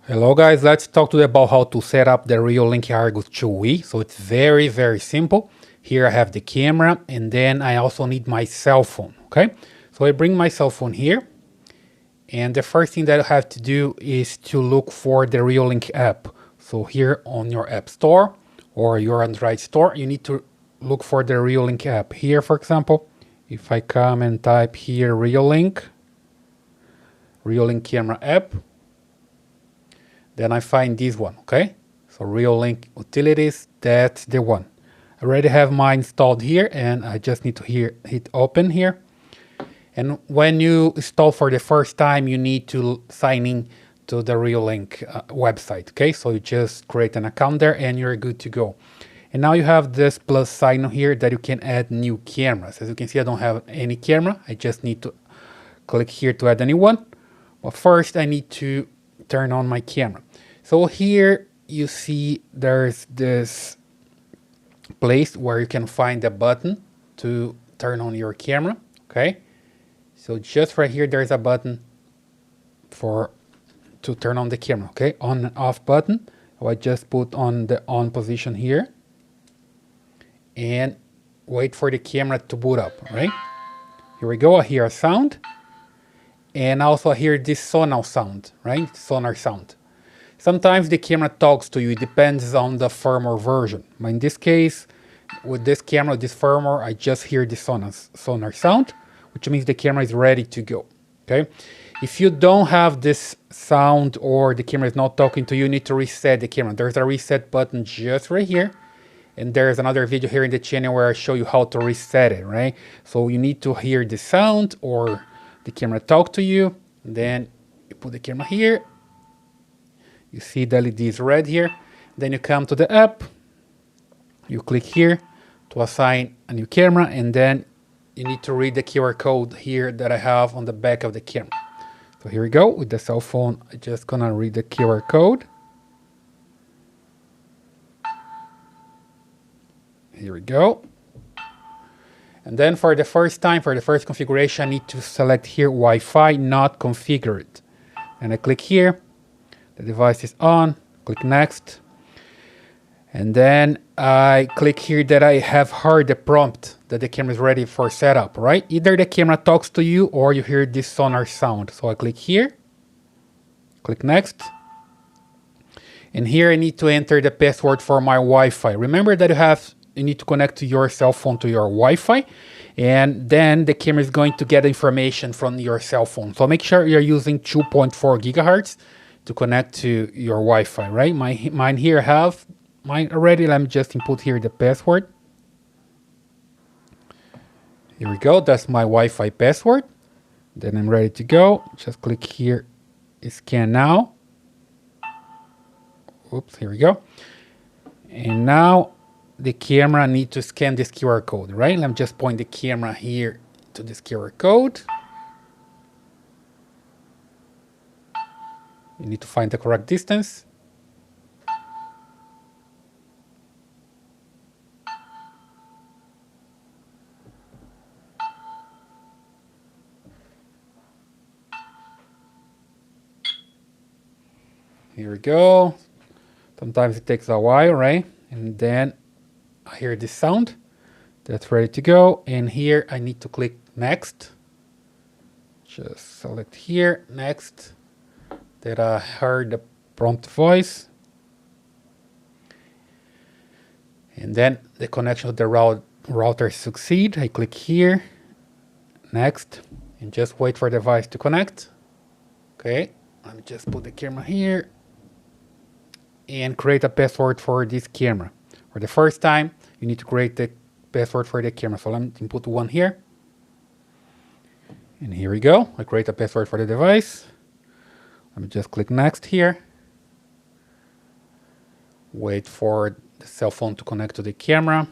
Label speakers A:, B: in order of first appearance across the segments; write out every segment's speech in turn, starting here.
A: Hello guys, let's talk today about how to set up the Reolink Argus 2E. So it's very simple. Here I have the camera and then I also need my cell phone, okay? So I bring my cell phone here and the first thing that I have to do is to look for the Reolink app. So here on your app store or your Android store, you need to look for the Reolink app. Here, for example, if I come and type here Reolink camera app, then I find this one, okay? So Reolink Utilities, that's the one. I already have mine installed here and I just need to hit open here. And when you install for the first time, you need to sign in to the Reolink website, okay? So you just create an account there and you're good to go. And now you have this plus sign here that you can add new cameras. As you can see, I don't have any camera. I just need to click here to add a new one. But first I need to turn on my camera. So here you see there's this place where you can find a button to turn on your camera, okay? So just right here there's a button to turn on the camera, okay? On and off button. So I just put on the on position here and wait for the camera to boot up, right? Here we go, I hear a sound. And also I hear this sonar sound, right? Sonar sound. Sometimes the camera talks to you, it depends on the firmware version. But in this case, with this camera, this firmware, I just hear the sonar sound, which means the camera is ready to go, okay? If you don't have this sound or the camera is not talking to you, you need to reset the camera. There's a reset button just right here. And there's another video here in the channel where I show you how to reset it, right? So you need to hear the sound or the camera talk to you. Then you put the camera here. You see the LED is red here. Then you come to the app. You click here to assign a new camera. And then you need to read the QR code here that I have on the back of the camera. So here we go with the cell phone. I'm just gonna read the QR code. Here we go. And then for the first configuration, I need to select here Wi-Fi not configured. And I click here. The device is on. Click next. And then I click here that I have heard the prompt that the camera is ready for setup, right? Either the camera talks to you or you hear this sonar sound. So I click here. Click next. And here I need to enter the password for my Wi-Fi. Remember that you need to connect to your cell phone to your Wi-Fi, and then the camera is going to get information from your cell phone. So make sure you're using 2.4 gigahertz to connect to your Wi-Fi, right? Mine here have mine already. Let me just input here the password. Here we go. That's my Wi-Fi password. Then I'm ready to go. Just click here, scan now. Oops, here we go. And now the camera needs to scan this QR code, right? Let me just point the camera here to this QR code. You need to find the correct distance. Here we go. Sometimes it takes a while, right? And then I hear this sound. That's ready to go. And here I need to click next. Just select here, next. That I heard the prompt voice. And then the connection of the router succeed. I click here, next, and just wait for the device to connect. Okay, let me just put the camera here and create a password for this camera. For the first time, you need to create the password for the camera. So let me input one here. And here we go. I create a password for the device. Let me just click next here. Wait for the cell phone to connect to the camera.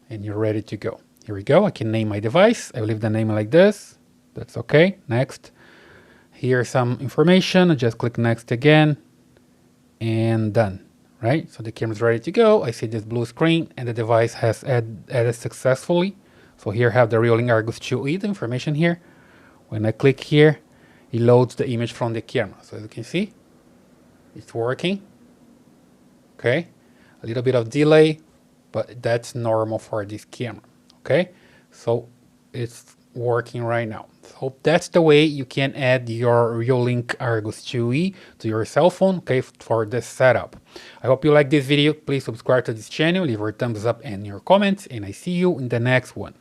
A: And you're ready to go. Here we go. I can name my device. I will leave the name like this. That's okay. Next. Here's some information. I just click next again. And done, right? So the camera is ready to go. I see this blue screen and the device has added successfully. So here I have the Reolink Argus 2E, the information here. When I click here, it loads the image from the camera. So as you can see, It's working. Okay, a little bit of delay, but that's normal for this camera. Okay, so it's working right now. So that's the way you can add your Reolink Argus 2E to your cell phone, okay, for this setup. I hope you like this video. Please subscribe to this channel, leave your thumbs up and your comments, and I see you in the next one.